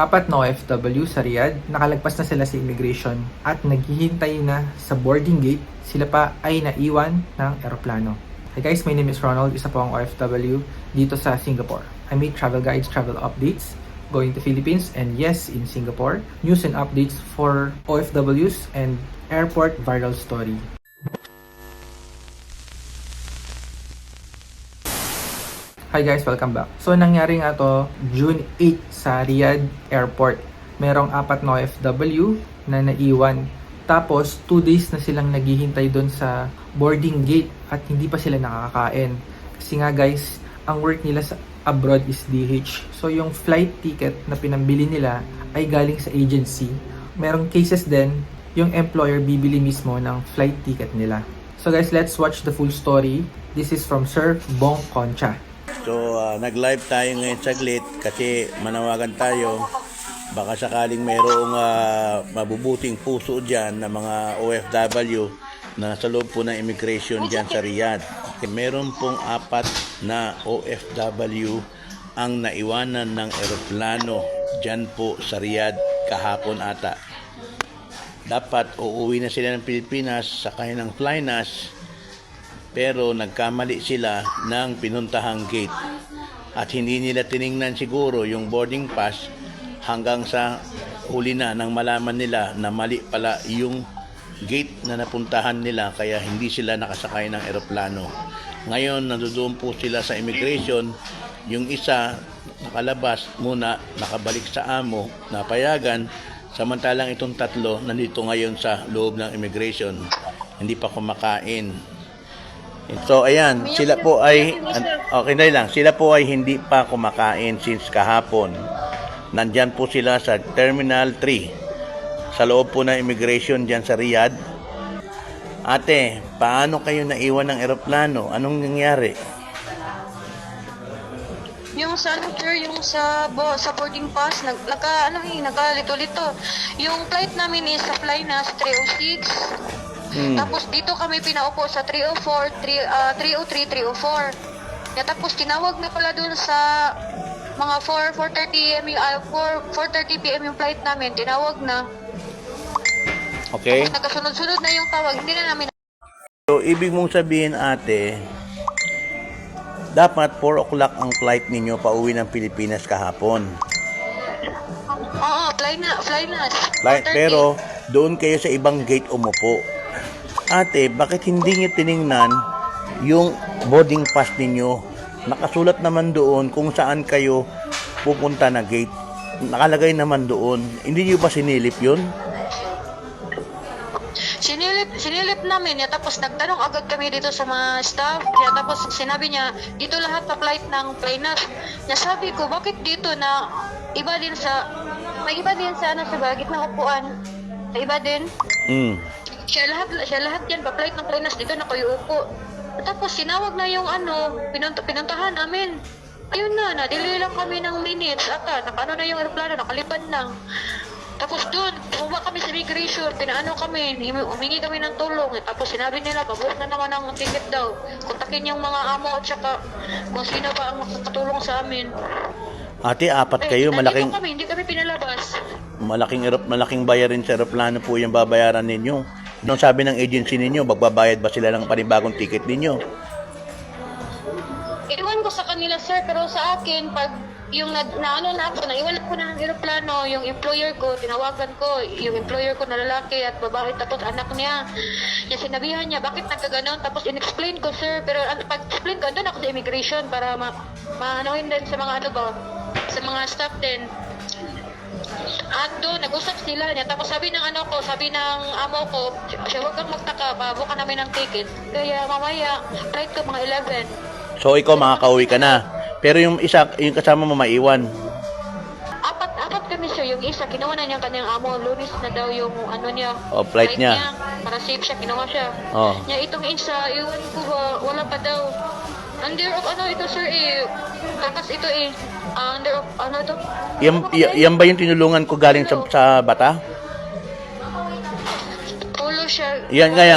Apat na OFW sa Riyadh, nakalagpas na sila sa immigration at naghihintay na sa boarding gate, sila pa ay naiwan ng eroplano. Hi guys, my name is Ronald, isa po ang OFW dito sa Singapore. I make travel guides, travel updates, going to Philippines and yes, in Singapore, news and updates for OFWs and airport viral story. Hi guys, welcome back. So nangyari nga to June 8 sa Riyadh Airport. Merong apat na OFW na naiwan. Tapos 2 days na silang naghihintay doon sa boarding gate at hindi pa sila nakakakain. Kasi nga guys, ang work nila sa abroad is DH. So yung flight ticket na pinambili nila ay galing sa agency. Merong cases din, yung employer bibili mismo ng flight ticket nila. So guys, let's watch the full story. This is from Sir Bong Concha. So, nag-live tayo ngayon saglit kasi manawagan tayo. Baka sakaling mayroong mabubuting puso dyan na mga OFW na sa loob po ng immigration dyan sa Riyadh. Meron pong apat na OFW ang naiwanan ng eroplano dyan po sa Riyadh kahapon ata. Dapat uuwi na sila ng Pilipinas sa kanilang Flynas. Pero nagkamali sila ng pinuntahang gate at hindi nila tiningnan siguro yung boarding pass hanggang sa huli na nang malaman nila na mali pala yung gate na napuntahan nila kaya hindi sila nakasakay ng eroplano. Ngayon nandoon po sila sa immigration, yung isa nakalabas muna, nakabalik sa amo, napayagan, samantalang itong tatlo nandito ngayon sa loob ng immigration, hindi pa kumakain. So ayan, sila po ay okay na lang. Sila po ay hindi pa kumakain since kahapon. Nandyan po sila sa Terminal 3 sa loob po ng immigration diyan sa Riyadh. Ate, paano kayo naiwan ng eroplano? Anong nangyari? Yung sa yung sa boarding pass nagalito-lito. Yung flight namin is sa Flynas 306. Tapos dito kami pinaupo sa 303, 304. Tapos tinawag na pala dun sa mga 4:30 PM yung flight namin. Tinawag na. Okay. Tapos nagkasunod-sunod na yung tawag. Hindi na namin. So ibig mong sabihin ate, dapat 4 o'clock ang flight ninyo pauwi ng Pilipinas kahapon. Oo, Flynas. Pero doon kayo sa ibang gate umupo. Ate, bakit hindi niyo tiningnan yung boarding pass ninyo? Nakasulat naman doon kung saan kayo pupunta na gate. Nakalagay naman doon. Hindi niyo ba sinilip yun? Sinilip namin. Tapos nagtanong agad kami dito sa mga staff. Tapos sinabi niya, dito lahat na flight ng Flynas. Sabi ko, bakit dito na iba din sa bagit na upuan? Iba din? Siya lahat yan, pa-flight ng Flynas dito na kayo upo. Tapos sinawag na yung pinuntahan namin. Ayun na, delay lang kami ng minutes. Nakano na yung aeroplano, nakalipad lang. Tapos doon, bumaba kami sa immigration, humingi kami ng tulong. Tapos sinabi nila, pabuot na naman ang ticket daw. Kontakin yung mga amo at saka kung sino pa ang makakatulong sa amin. Ate, apat kayo, Hindi kami pinalabas. Malaking bayarin sa aeroplano po yung babayaran ninyo. Anong sabi ng agency ninyo? Magbabayad ba sila ng panibagong ticket ninyo? Iwan ko sa kanila, sir, pero sa akin, pag yung naiwan ko na ng aeroplano, yung employer ko, tinawagan ko, yung employer ko na lalaki at babae, tapos anak niya. Sinabihan niya, bakit nagkaganon? Tapos in-explain ko, sir, pero pag-explain ko, andun ako sa immigration para maanohin din sa mga sa mga staff din. At doon, nag-usap sila niya. Tapos sabi ng amo ko, siya huwag kang magtaka, babuka namin ng ticket. Kaya mamaya, flight ko mga 11. So ikaw makakauwi ka na. Pero yung kasama mo maiwan. Apat kami, sir. Yung isa, kinuha na niya kanyang amo. Lunis na daw yung niya. Flight niya. Para safe siya, kinuha siya. Itong isa, iwan ko wala pa daw. Under of ito, sir, takas ito under of ito? Yan ba yung tinulungan ko galing sa Bata? Ulo siya. Yan ba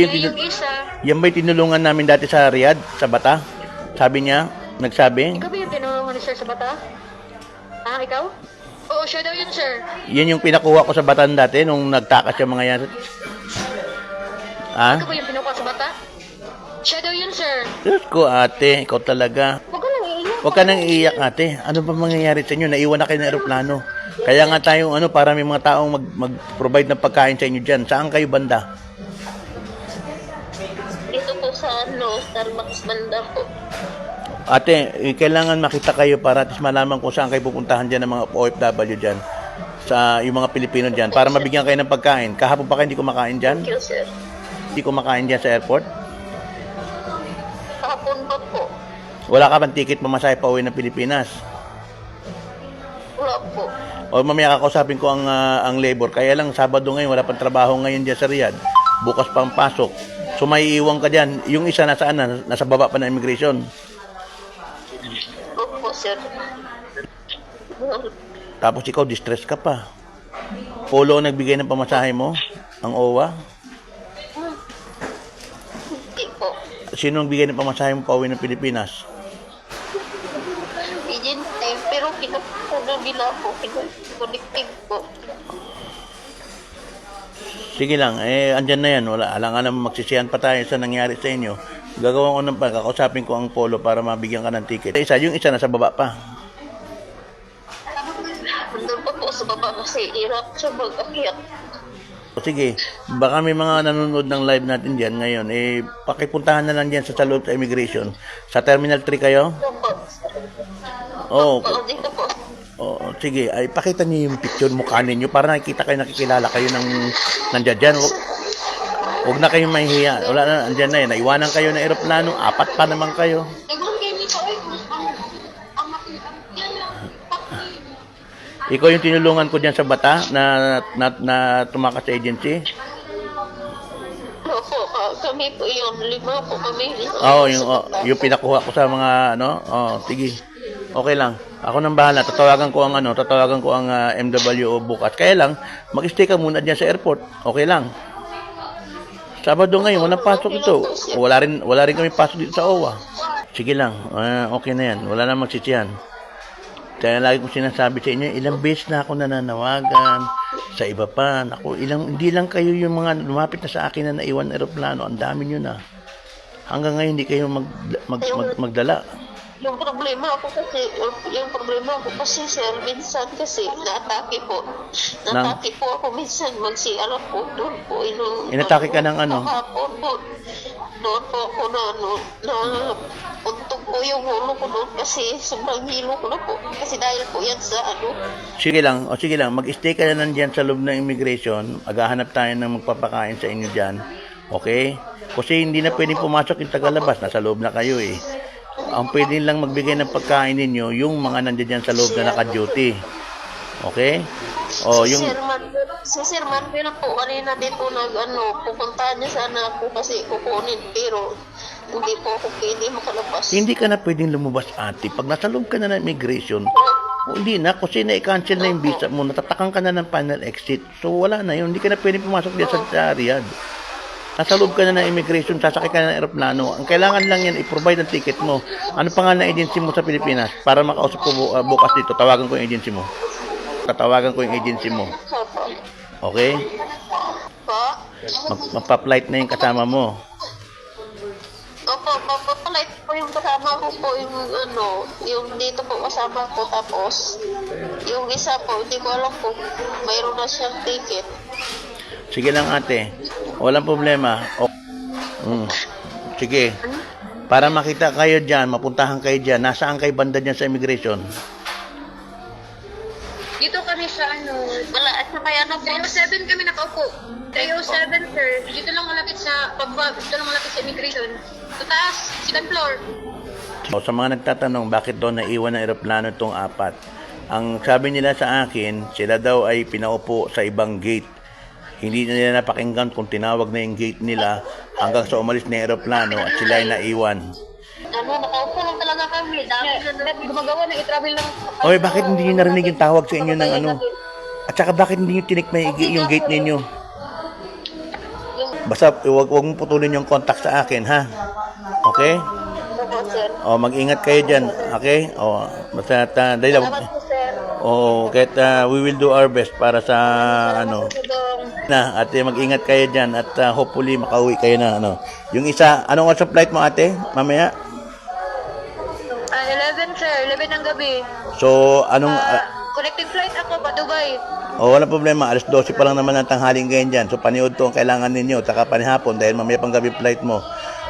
yung yung isa. Yan ba yung tinulungan namin dati sa Riyadh, sa Bata? Sabi niya, nagsabi? Ikaw ba yung tinulungan ni sir sa Bata? Ikaw? Oo, siya daw yun, sir. Yan yung pinakuha ko sa Batan dati nung nagtakas yung mga yan. Ha? Ito ba yung pinukuha sa bata? Siya daw yun, sir. Diyos ko, ate, ikaw talaga. Huwag ka nang iiyak. Huwag ka nang iiyak, ate. Ano ba mangyayari sa inyo? Naiwan na kayo ng aeroplano. Kaya nga tayong para may mga taong mag-provide ng pagkain sa inyo dyan. Saan kayo banda? Dito po sa Starbucks banda po. Ate, kailangan makita kayo para at least malaman kung saan kayo pupuntahan dyan ng mga OFW dyan. Sa yung mga Pilipino dyan. Para mabigyan kayo ng pagkain. Kahapon pa kayo hindi kumakain dyan? Thank you, sir. Hindi kumakain dyan sa airport? Kahapon pa po. Wala ka bang ticket mamasahe pa uwi ng Pilipinas? Wala po. O mamaya kakausapin ko ang labor. Kaya lang Sabado ngayon, wala pang trabaho ngayon dyan sa Riyadh. Bukas pang pasok. So may iiwan ka dyan. Yung isa nasaan na? Nasa baba pa ng immigration. Opo, sir. Tapos ikaw, distress ka pa. Polo ang nagbigay ng pamasahe mo? Ang OWA? Hindi po. Sino ang bigay ng pamasahe mo pa uwi ng Pilipinas? Agency, pero pinapagabila po. Pinapagabila po. Sige lang, andyan na yan. Wala, alangan naman magsisiyan pa tayo sa nangyari sa inyo. Gagawin ko ng kakausapin ko ang Polo para mabigyan ka ng ticket. Yung isa nasa baba pa. Nandun pa po sa baba kasi hirap siya mag-akyat. Sige, baka may mga nanonood ng live natin diyan ngayon. Pakipuntahan na lang diyan sa loob sa immigration. Sa Terminal 3 kayo? Opo. Oo. Oo, dito po. Oh, sige, ay pakita niyo yung picture mukha ninyo para nakikita kayo, nakikilala kayo ng nandiyan dyan. Huwag na kayong mahihiya. Wala na, andyan na yun. Naiwanan kayo ng aeroplano. 4 pa naman kayo. Ikaw yung tinulungan ko dyan sa bata na tumakas sa agency? Opo, kami po yun. 5 po kami. Oo, yung pinakuha ko sa mga sige. Okay lang. Ako nang bahala. Tatawagan ko ang MWO bukas. Kaya lang, mag-stay ka muna diyan sa airport. Okay lang. Sabado ngayon, walang pasok ito. Wala rin kami pasok dito sa OWA. Sige lang. Okay na yan. Wala na magsisiyan. Kaya lagi kong sinasabi sa inyo, ilang beses na ako nananawagan sa iba pa. Hindi lang kayo yung mga lumapit na sa akin na naiwan na aeroplano. Ang dami nyo na. Hanggang ngayon, hindi kayo magdala. Yung problema ko kasi, Sir Vincent, kasi naatake po. Naatake po ako minsan, magsiarap po doon po. Inatake ka ng ano? Kahapon po. Doon po ako untog po yung ulo ko doon kasi sobrang hilo ko na po. Kasi dahil po yan sa Sige lang, mag-stay ka na nandiyan sa loob ng immigration. Maghahanap tayo ng magpapakain sa inyo dyan. Okay? Kasi hindi na pwedeng pumasok yung tagalabas. Nasa loob na kayo eh. Ang pwede lang magbigay ng pagkain ninyo yung mga nandiyan sa loob na naka-duty. Okay? Si Sir Manuel po kanina dito pupuntahan niya sana ako kasi kukunin pero hindi po ako pwede makalabas. Hindi ka na pwedeng lumabas, ate. Pag nasa loob ka na ng immigration, hindi na kasi na-cancel na yung visa mo, natatakang ka na ng final exit. So wala na yun. Hindi ka na pwedeng pumasok dyan sa Riyadh. Nasa loob ka na ng immigration, sasakay ka na ng aeroplano. Ang kailangan lang yan, i-provide ang ticket mo. Ano pangalan ng agency mo sa Pilipinas? Para makausap ko bukas dito, tawagan ko yung agency mo. Tatawagan ko yung agency mo. Okay? Magpa-flight na yung kasama mo. Opo, magpa-flight po yung kasama ko po, yung dito po kasama ko. Tapos, yung isa po, hindi ko alam kung mayroon na siyang ticket. Sige lang ate, walang problema. Sige, para makita kayo dyan, mapuntahan kayo dyan, nasaan kayo banda dyan sa immigration? Dito kami sa wala, at saka 307 kami nakaupo. 307, sir. Dito lang malapit sa immigration. Tataas, second floor. So, sa mga nagtatanong, bakit daw naiwan ng aeroplano itong 4? Ang sabi nila sa akin, sila daw ay pinaupo sa ibang gate. Hindi na nila napakinggan kung tinawag na yung gate nila hanggang sa umalis na aeroplano at sila ay naiwan. Nakaupo lang talaga kami. Dami gumagawa ng i-travel lang. Oy, bakit hindi nyo narinig yung tawag sa inyo ng At saka bakit hindi nyo tinikmay yung gate ninyo? Basta huwag mong putulin yung contact sa akin, ha? Okay? Opo, sir. Mag-ingat kayo dyan, okay? Basta dahil Salamat po, sir. Oo, kahit we will do our best para sa ano na ate, mag-ingat kayo diyan at hopefully makauwi kayo na ano. Yung isa, anong oras ang flight mo ate? Mamaya. 11 sir, 11 ng gabi. So, anong Connecting flight ako pa Dubai. walang problema. Alas 12 pa lang naman ang tanghaling ngayon dyan. So, paniod to ang kailangan ninyo. Taka panihapon dahil mamaya pang gabi flight mo.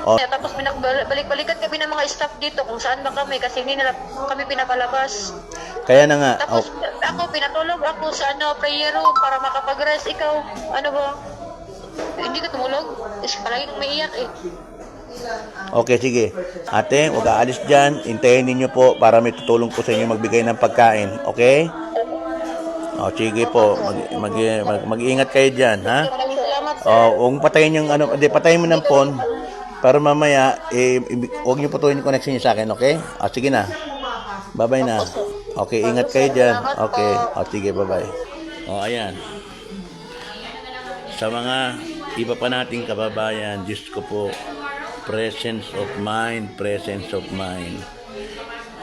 Oh, Tapos balik-balikan kami ng mga staff dito kung saan ba kami kasi hindi nila kami pinapalabas. kaya na nga. Oh, Tapos ako pinatulog ako sa prayer room para makapag-rest. Ikaw, ano ba? Hindi ka tumulog? Is palagi nang maiyak eh. okay, sige. Ate, huwag aalis dyan. Hintayin ninyo po para may tutulong po sa inyo magbigay ng pagkain. Okay? O, sige po. Mag-iingat kayo dyan, ha? Maraming salamat sir. O, huwag patayin yung ano. Hindi, patayin mo ng phone. Para mamaya, huwag niyo putuin yung connection niyo sa akin, okay? O, sige na. Bye-bye na. Okay, ingat kayo dyan. Okay. O, sige, bye-bye. O, ayan. Sa mga iba pa nating kababayan, Diyos ko po, presence of mind, presence of mind.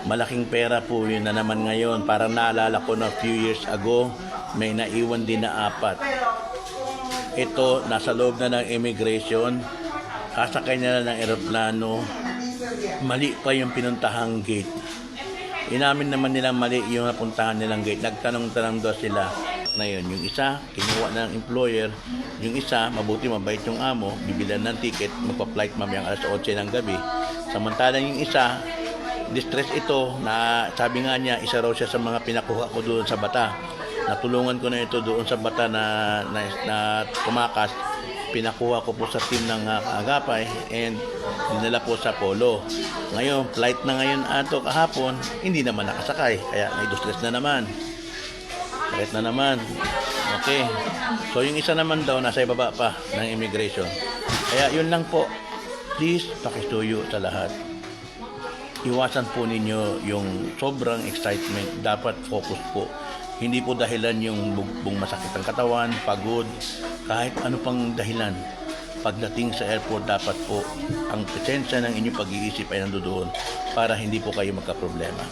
Malaking pera po yun na naman ngayon. Parang naalala ko na few years ago, may naiwan din na 4. Ito, nasa loob na ng immigration, sasakay na ng eroplano, mali pa yung pinuntahang gate. Inamin naman nilang mali yung napuntahan nilang gate. Nagtanong-tanong daw sila. Ngayon, yung isa, kinuha ng employer. Yung isa, mabuti mabait yung amo, bibilan ng ticket, magpa-flight mamayang alas 8 ng gabi. Samantalang yung isa, distress ito, na sabi nga niya, isa raw siya sa mga pinakuha ko doon sa bata. Natulungan ko na ito doon sa bata na tumakas. Pinakuha ko po sa team ng Agapay and dinala po sa Polo. Ngayon, flight na ngayon ato kahapon, hindi naman nakasakay. Kaya may distress na naman. Flight na naman. Okay. So, yung isa naman daw, nasa ibaba pa ng immigration. Kaya yun lang po. Please, pakisuyo sa lahat. Iwasan po ninyo yung sobrang excitement. Dapat focus po. Hindi po dahilan yung bugbong masakit ang katawan, pagod, kahit ano pang dahilan. Pagdating sa airport, dapat po ang presensya ng inyong pag-iisip ay nandoon para hindi po kayo magka-problema.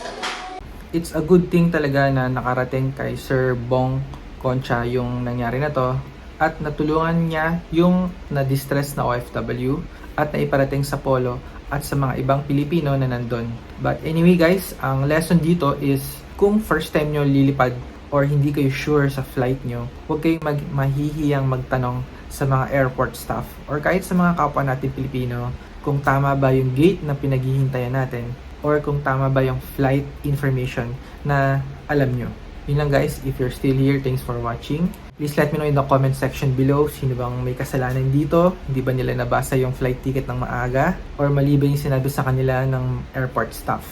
It's a good thing talaga na nakarating kay Sir Bong Concha yung nangyari na to at natulungan niya yung na-distress na OFW at naiparating sa Polo at sa mga ibang Pilipino na nandun. But anyway guys, ang lesson dito is kung first time nyo lilipad or hindi kayo sure sa flight nyo, huwag kayong mahihiyang magtanong sa mga airport staff or kahit sa mga kapwa natin Pilipino kung tama ba yung gate na pinaghihintayan natin or kung tama ba yung flight information na alam nyo. Yun lang guys, if you're still here, thanks for watching. Please let me know in the comment section below sino bang may kasalanan dito. Hindi ba nila nabasa yung flight ticket ng maaga or mali ba yung sinabi sa kanila ng airport staff.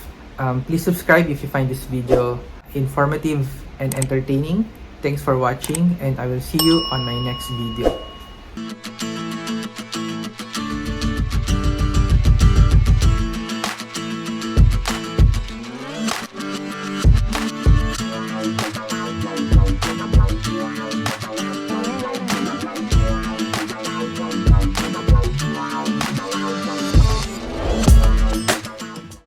Please subscribe if you find this video informative and entertaining. Thanks for watching and I will see you on my next video.